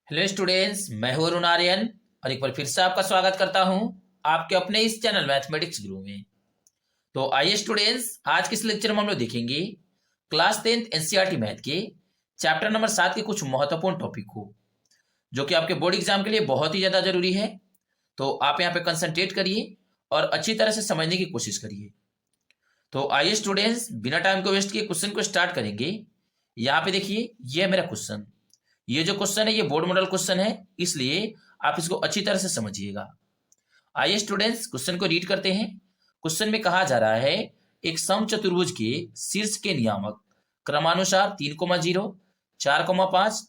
Hello students, मैं हूं अरुण आर्यन और एक बार फिर से आपका स्वागत करता हूं आपके अपने इस चैनल मैथमेटिक्स गुरु में। तो आइए स्टूडेंट्स, आज के इस लेक्चर में हम लोग देखेंगे क्लास 10th एनसीईआरटी मैथ के चैप्टर नंबर 7 के कुछ महत्वपूर्ण टॉपिक को, जो कि आपके बोर्ड एग्जाम के लिए बहुत ही ज्यादा जरूरी है। तो आप यहाँ पे कंसंट्रेट करिए और अच्छी तरह से समझने की कोशिश करिए। तो आइए स्टूडेंट्स, बिना टाइम को वेस्ट किए क्वेश्चन को स्टार्ट करेंगे। यहाँ पे देखिए, ये है मेरा क्वेश्चन। ये जो क्वेश्चन है ये बोर्ड मॉडल क्वेश्चन है, इसलिए आप इसको अच्छी तरह से समझिएगा। आइए स्टूडेंट्स, क्वेश्चन को रीड करते हैं। क्वेश्चन में कहा जा रहा है, एक समचतुर्भुज के शीर्ष के नियामक क्रमानुसार 3,0, 4,5,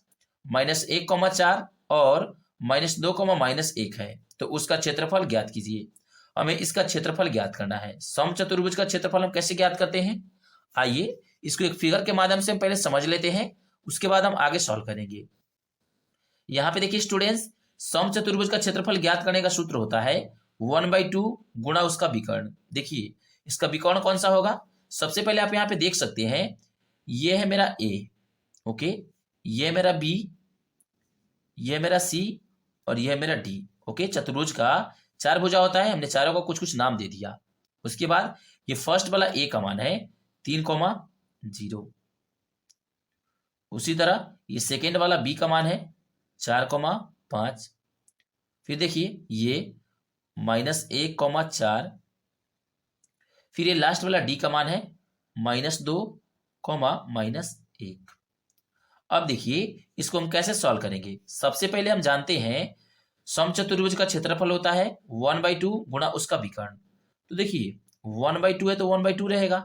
-1,4 और -2, -1 है, तो उसका क्षेत्रफल ज्ञात कीजिए। हमें इसका क्षेत्रफल ज्ञात करना है। समचतुर्भुज का क्षेत्रफल हम कैसे ज्ञात करते हैं, आइए इसको एक फिगर के माध्यम से हम पहले समझ लेते हैं, उसके बाद हम आगे सॉल्व करेंगे। यहां पे देखिए स्टूडेंट्स, समचतुर्भुज का क्षेत्रफल ज्ञात करने का सूत्र होता है 1/2 गुणा उसका विकर्ण। देखिए इसका विकर्ण कौन सा होगा, सबसे पहले आप यहां पे देख सकते हैं, ये है मेरा ए, ओके, ये मेरा बी, ये मेरा सी और ये है मेरा डी। ओके, चतुर्भुज का 4 भुजा होता है, हमने चारों को कुछ कुछ नाम दे दिया। उसके बाद ये फर्स्ट वाला ए का मान है 3,0। उसी तरह ये सेकेंड वाला बी का मान है 4,5। फिर देखिए ये -1,4। फिर ये लास्ट वाला डी का मान है -2, -1। अब देखिए इसको हम कैसे सॉल्व करेंगे। सबसे पहले हम जानते हैं समचतुर्भुज का क्षेत्रफल होता है 1/2 गुणा उसका विकर्ण। तो देखिए 1/2 है तो 1/2 रहेगा,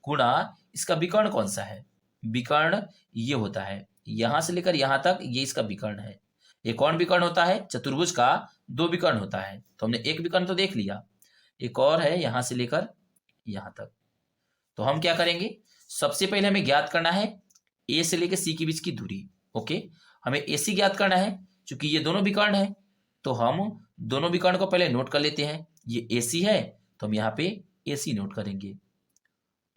गुणा इसका विकर्ण कौन सा है, विकर्ण ये होता है, यहां से लेकर यहां तक ये इसका विकर्ण है। ये कौन विकर्ण होता है, चतुर्भुज का 2 विकर्ण होता है, तो हमने एक विकर्ण तो देख लिया, एक और है यहां से लेकर यहां तक। तो हम क्या करेंगे, सबसे पहले हमें ज्ञात करना है ए से लेकर सी के बीच की दूरी। ओके, हमें ए सी ज्ञात करना है, क्योंकि ये दोनों विकर्ण है, तो हम दोनों विकर्ण को पहले नोट कर लेते हैं। ये ए सी है तो हम यहाँ पे ए सी नोट करेंगे,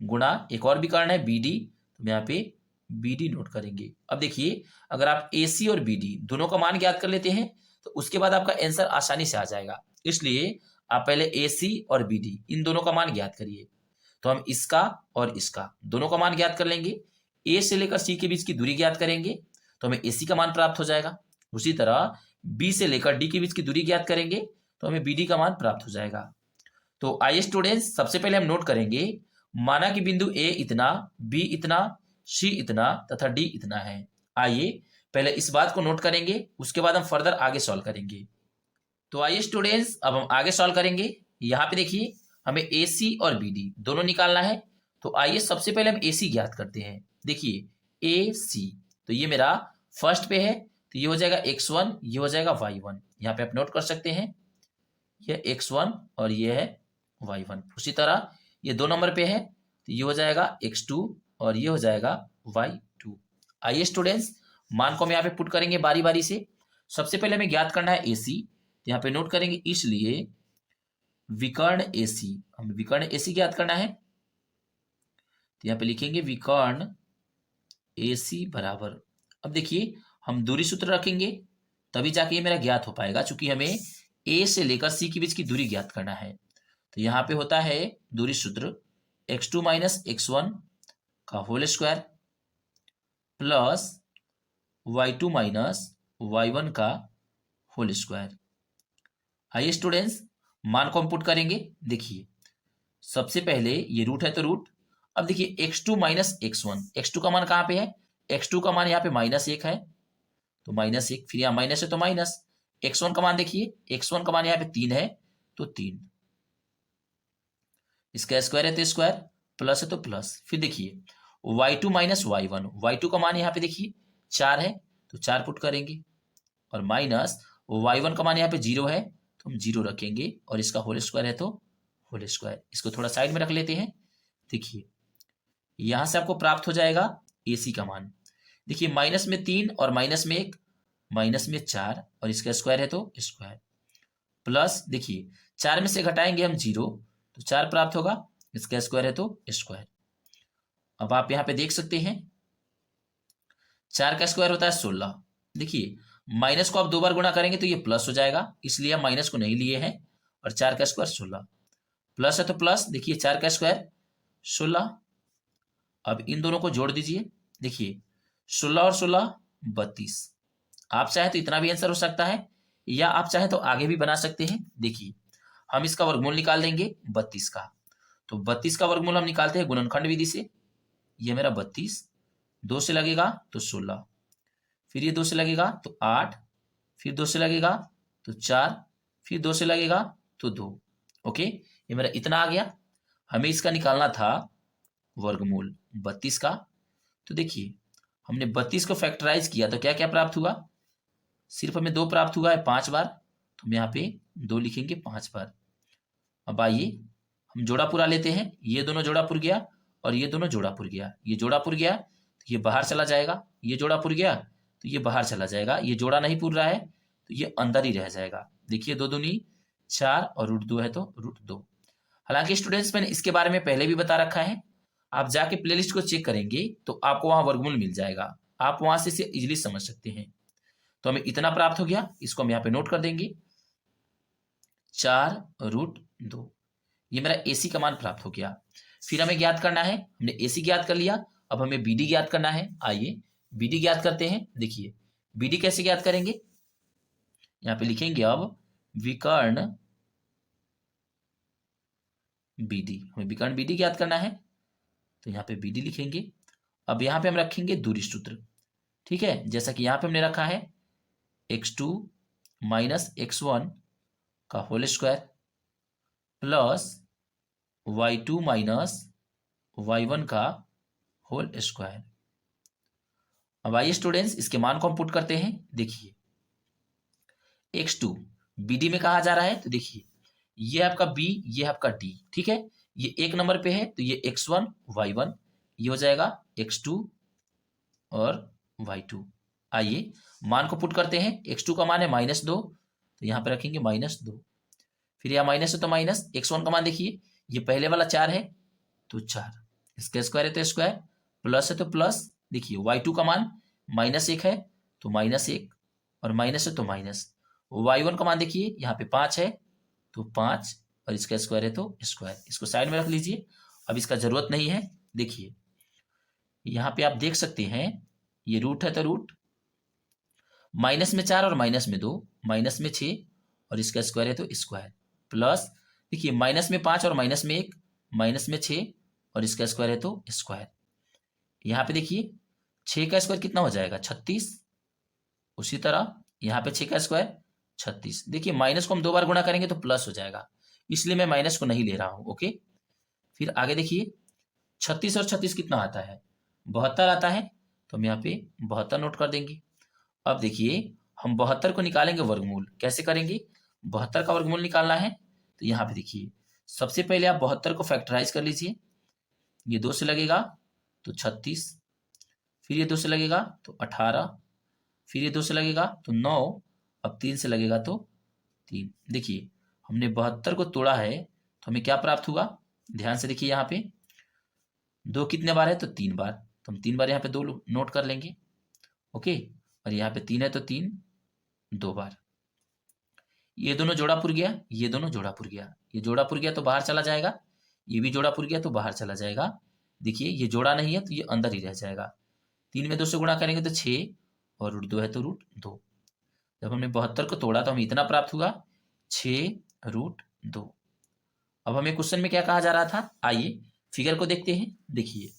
गुणा एक और विकर्ण है बी डी, तो हम यहाँ पे बी डी नोट करेंगे। अब देखिए अगर आप ए सी और बी डी दोनों का मान ज्ञात कर लेते हैं तो उसके बाद आपका आंसर आसानी से आ जाएगा। इसलिए आप पहले ए सी और बी डी इन दोनों का मान ज्ञात करिए। तो हम इसका और इसका दोनों का मान ज्ञात कर लेंगे। ए से लेकर सी के बीच की दूरी ज्ञात करेंगे तो हमें ए सी का मान प्राप्त हो जाएगा। उसी तरह बी से लेकर डी के बीच की दूरी ज्ञात करेंगे तो हमें बी डी का मान प्राप्त हो जाएगा। तो आइए स्टूडेंट्स, सबसे पहले हम नोट करेंगे, माना कि बिंदु ए इतना, बी इतना, सी इतना तथा डी इतना है। आइए पहले इस बात को नोट करेंगे, उसके बाद हम फर्दर आगे सॉल्व करेंगे। तो आइए स्टूडेंट्स, अब हम आगे सॉल्व करेंगे। यहाँ पे देखिए हमें ए सी और बी डी दोनों निकालना है। तो आइए सबसे पहले हम ए सी ज्ञात करते हैं। देखिए ए सी, तो ये मेरा फर्स्ट पे है, तो ये हो जाएगा x1, ये हो जाएगा y1। यहाँ पे आप नोट कर सकते हैं, ये x1 और ये है y1। उसी तरह ये 2 नंबर पे है, तो ये हो जाएगा x2 और ये हो जाएगा y2। आइए स्टूडेंट्स, मान को हम यहाँ पे पुट करेंगे बारी बारी से। सबसे पहले हमें ज्ञात करना है AC, तो यहाँ पे नोट करेंगे, इसलिए विकर्ण AC, हमें विकर्ण AC ज्ञात करना है, तो यहाँ पे लिखेंगे विकर्ण AC बराबर। अब देखिए हम दूरी सूत्र रखेंगे तभी जाके ये मेरा ज्ञात हो पाएगा, क्योंकि हमें A से लेकर C के बीच की दूरी ज्ञात करना है। तो यहाँ पे होता है दूरी सूत्र x2 - x1 का whole square plus y2 - y1 का होल स्क्वायर। आइए स्टूडेंट्स, मान को हम पुट करेंगे। देखिए सबसे पहले ये रूट है तो रूट। अब देखिए x2 - x1, x2 का मान कहाँ पे है, x2 का मान यहाँ पे -1 है, तो -1, फिर यहाँ माइनस है तो माइनस। x1 का मान देखिए, x1 का मान यहाँ पे 3 है तो 3, इसका स्क्वायर है तो स्क्वायर, प्लस है तो प्लस। फिर देखिए y2 - y1, y2 का मान यहाँ पे देखिए 4 है तो 4 पुट करेंगे, और माइनस y1 का मान यहाँ पे 0 है तो हम 0 रखेंगे, और इसका होल स्क्वायर है तो होल स्क्वायर। इसको थोड़ा साइड में रख लेते हैं। देखिए यहां से आपको प्राप्त हो जाएगा AC का मान। देखिए माइनस में 3 और माइनस में 1, माइनस में 4 और इसका स्क्वायर है तो स्क्वायर, प्लस देखिए 4 में से घटाएंगे हम 0 तो 4 प्राप्त होगा, इसका स्क्वायर है तो स्क्वायर। अब आप यहाँ पे देख सकते हैं 4 का स्क्वायर होता है 16। देखिए माइनस को आप 2 बार गुणा करेंगे तो ये प्लस हो जाएगा, इसलिए हम माइनस को नहीं लिए हैं। और 4 का स्क्वायर 16, प्लस है तो प्लस, देखिए 4 का स्क्वायर 16। अब इन दोनों को जोड़ दीजिए, देखिए 16 और 16 32। आप चाहे तो इतना भी आंसर हो सकता है, या आप चाहे तो आगे भी बना सकते हैं। देखिए हम इसका वर्गमूल निकाल देंगे 32 का, तो 32 का वर्गमूल हम निकालते हैं गुणनखंड विधि से। ये मेरा 32, 2 से लगेगा तो 16, फिर ये 2 से लगेगा तो 8, फिर 2 से लगेगा तो 4, फिर 2 से लगेगा तो 2। ओके, ये मेरा इतना आ गया। हमें इसका निकालना था वर्गमूल 32 का। तो देखिए हमने 32 को फैक्टराइज किया तो क्या क्या प्राप्त हुआ, सिर्फ हमें 2 प्राप्त हुआ है 5 बार, तो हम यहाँ पे 2 लिखेंगे 5 बार। अब आइए हम जोड़ापुरा लेते हैं, ये दोनों जोड़ापुर गया और ये दोनों जोड़ापुर गया, ये जोड़ापुर गया तो ये बाहर चला जाएगा, ये जोड़ापुर गया तो ये बाहर चला जाएगा, ये जोड़ा नहीं पुर रहा है तो ये अंदर ही रह जाएगा। देखिए 2 दूनी 4 और √2 है तो √2। हालांकि स्टूडेंट्स मैंने इसके बारे में पहले भी बता रखा है, आप जाके प्लेलिस्ट को चेक करेंगे तो आपको वहां वर्गमूल मिल जाएगा, आप वहां से इसे इजीली समझ सकते हैं। तो हमें इतना प्राप्त हो गया, इसको हम यहाँ पे नोट कर देंगे 4√2। ये मेरा AC का मान प्राप्त हो गया। फिर हमें ज्ञात करना है, हमने AC ज्ञात कर लिया, अब हमें BD ज्ञात करना है। आइए BD ज्ञात करते हैं। देखिए BD कैसे ज्ञात करेंगे, यहाँ पे लिखेंगे अब विकर्ण BD, हमें विकर्ण BD ज्ञात करना है तो यहाँ पे BD लिखेंगे। अब यहाँ पे हम रखेंगे दूरी सूत्र, ठीक है, जैसा कि यहाँ पे हमने रखा है x2 माइनस x1 का whole square plus y2 minus y1 का होल स्क्वायर। अब आइए स्टूडेंट्स इसके मान को हम पुट करते हैं। देखिए x2 BD में कहा जा रहा है, तो देखिए ये आपका B, ये आपका D, ठीक है, ये 1 नंबर पे है तो ये x1 y1, ये हो जाएगा x2 और y2। आइए मान को पुट करते हैं, x2 का मान है -2 तो यहाँ पे रखेंगे -2, फिर यहाँ माइनस है तो माइनस, x1 का मान देखिए ये पहले वाला 4 है तो 4, इसका स्क्वायर है तो स्क्वायर, प्लस है तो प्लस, देखिए y2 का मान -1 है तो -1 और माइनस है तो माइनस, y1 का मान देखिए यहाँ पे 5 है तो 5 और इसका स्क्वायर है तो स्क्वायर, इसको साइड में रख लीजिए, अब इसका जरूरत नहीं है। देखिए यहाँ पे आप देख सकते हैं ये रूट है तो रूट, माइनस में 4 और माइनस में 2, माइनस में 6 और इसका स्क्वायर है तो स्क्वायर, प्लस देखिए माइनस में 5 और माइनस में 1, माइनस में 6 और इसका स्क्वायर है तो स्क्वायर। यहाँ पे देखिए 6 का स्क्वायर कितना हो जाएगा 36, उसी तरह यहाँ पे 6 का स्क्वायर 36। देखिए माइनस को हम 2 बार गुणा करेंगे तो प्लस हो जाएगा, इसलिए मैं माइनस को नहीं ले रहा हूँ। ओके, फिर आगे देखिए 36 और 36 कितना आता है 72 आता है, तो हम यहाँ पे 72 नोट कर देंगे। अब देखिए हम 72 को निकालेंगे वर्गमूल, कैसे करेंगे, 72 का वर्गमूल निकालना है तो यहाँ पे देखिए सबसे पहले आप 72 को फैक्टराइज कर लीजिए, ये 2 से लगेगा तो 36, फिर ये 2 से लगेगा तो 18, फिर ये 2 से लगेगा तो 9, अब 3 से लगेगा तो 3। देखिए हमने 72 को तोड़ा है तो हमें क्या प्राप्त हुआ, ध्यान से देखिए यहाँ पे 2 कितने बार है तो 3 बार, तो हम 3 बार यहाँ पे 2 नोट कर लेंगे। ओके, और यहाँ पे 3 है तो 3 2 बार, ये दोनों जोड़ापुर गया, ये दोनों जोड़ापुर गया, ये जोड़ापुर गया तो बाहर चला जाएगा, ये भी जोड़ापुर गया तो बाहर चला जाएगा। देखिए ये जोड़ा नहीं है तो ये अंदर ही रह जाएगा, 3 में 2 से गुणा करेंगे तो 6 और √2 है तो √2। जब हमने 72 को तोड़ा तो हमें इतना प्राप्त हुआ 6√2। अब हमें क्वेश्चन में क्या कहा जा रहा था, आइए फिगर को देखते हैं। देखिए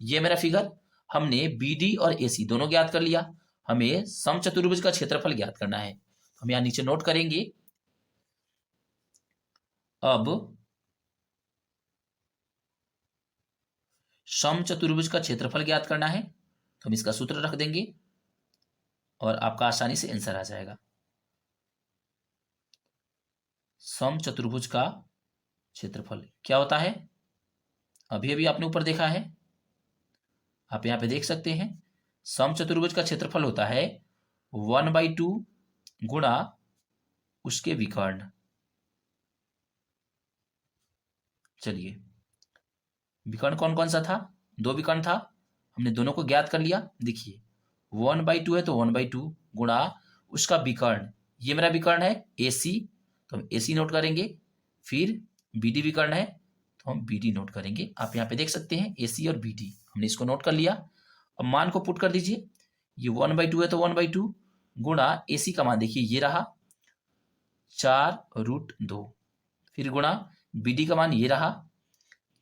ये मेरा फिगर, हमने BD और AC दोनों ज्ञात कर लिया, हमें समचतुर्भुज का क्षेत्रफल ज्ञात करना है। हम यहाँ नीचे नोट करेंगे, अब समचतुर्भुज का क्षेत्रफल ज्ञात करना है तो हम इसका सूत्र रख देंगे और आपका आसानी से आंसर आ जाएगा। समचतुर्भुज का क्षेत्रफल क्या होता है, अभी अभी आपने ऊपर देखा है, आप यहाँ पे देख सकते हैं समचतुर्भुज का क्षेत्रफल होता है 1/2 गुणा उसके विकर्ण। चलिए विकर्ण कौन कौन सा था, 2 विकर्ण था, हमने दोनों को ज्ञात कर लिया। देखिए 1/2 है तो 1/2 गुणा उसका विकर्ण, ये मेरा विकर्ण है AC, तो हम AC नोट करेंगे। फिर BD विकर्ण है तो हम BD नोट करेंगे। आप यहाँ पे देख सकते हैं AC और BD, हमने इसको नोट कर लिया। अब मान को पुट कर दीजिए, ये 1/2 है तो 1/2 गुणा AC का मान देखिए ये रहा 4√2, फिर गुणा BD का मान ये रहा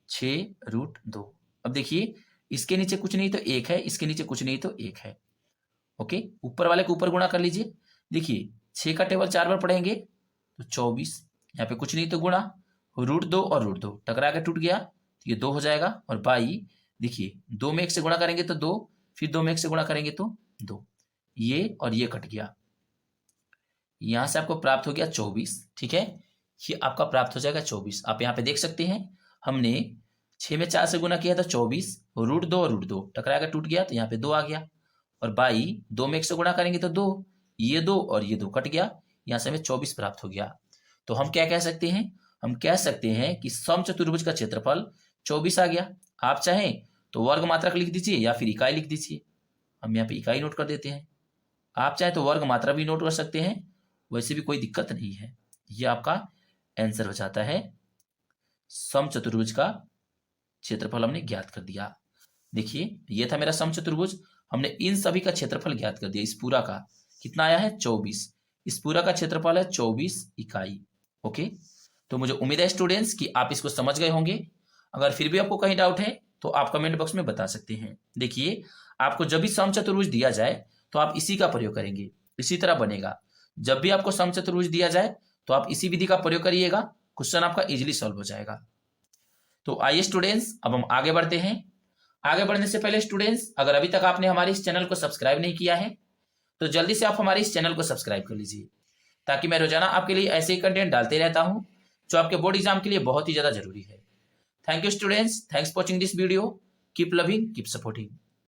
6√2। अब देखिए इसके नीचे कुछ नहीं तो 1 है, इसके नीचे कुछ नहीं तो 1 है। ओके, ऊपर वाले को ऊपर गुणा कर लीजिए। देखिए 6 का टेबल 4 बार पढ़ेंगे तो 24, यहाँ पे कुछ नहीं तो गुणा √2 और √2 टकरा के टूट गया तो ये 2 हो जाएगा। और बाई देखिए 2 में 1 से गुणा करेंगे तो 2, फिर 2 में 1 से गुणा करेंगे तो 2, ये और ये कट गया, यहां से आपको प्राप्त हो गया 24। ठीक है, ये आपका प्राप्त हो जाएगा 24। आप यहाँ पे देख सकते हैं हमने 6 में 4 से गुना किया था 24, √2 और √2 टकरा के टूट गया तो यहाँ पे 2 आ गया। और बाई 2 में 1 से गुणा करेंगे तो 2, ये 2 और ये 2 कट गया, यहाँ से हमें 24 प्राप्त हो गया। तो हम क्या कह सकते हैं, हम कह सकते हैं कि समचतुर्भुज का क्षेत्रफल 24 आ गया। आप चाहें तो वर्ग मात्रक लिख दीजिए या फिर इकाई लिख दीजिए, हम यहाँ पे इकाई नोट कर देते हैं। आप चाहे तो वर्ग मात्रा भी नोट कर सकते हैं, वैसे भी कोई दिक्कत नहीं है। ये आपका आंसर हो जाता है, समचतुर्भुज का क्षेत्रफल हमने ज्ञात कर दिया। देखिए ये था मेरा समचतुर्भुज, हमने इन सभी का क्षेत्रफल ज्ञात कर दिया। इस पूरा का कितना आया है 24, इस पूरा का क्षेत्रफल है 24 इकाई। ओके, तो मुझे उम्मीद है स्टूडेंट्स कि आप इसको समझ गए होंगे। अगर फिर भी आपको कहीं डाउट है तो आप कमेंट बॉक्स में बता सकते हैं। देखिए आपको जब भी समचतुर्भुज दिया जाए तो आप इसी का प्रयोग करेंगे, इसी तरह बनेगा। जब भी आपको समचतुर्भुज दिया जाए तो आप इसी विधि का प्रयोग करिएगा, क्वेश्चन आपका इजीली सॉल्व हो जाएगा। तो आइए स्टूडेंट्स अब हम आगे बढ़ते हैं। आगे बढ़ने से पहले स्टूडेंट्स, अगर अभी तक आपने हमारे इस चैनल को सब्सक्राइब नहीं किया है तो जल्दी से आप हमारे इस चैनल को सब्सक्राइब कर लीजिए, ताकि मैं रोजाना आपके लिए ऐसे ही कंटेंट डालते रहता हूं जो आपके बोर्ड एग्जाम के लिए बहुत ही ज्यादा जरूरी है। Thank you students, thanks for watching this video. Keep loving, keep supporting.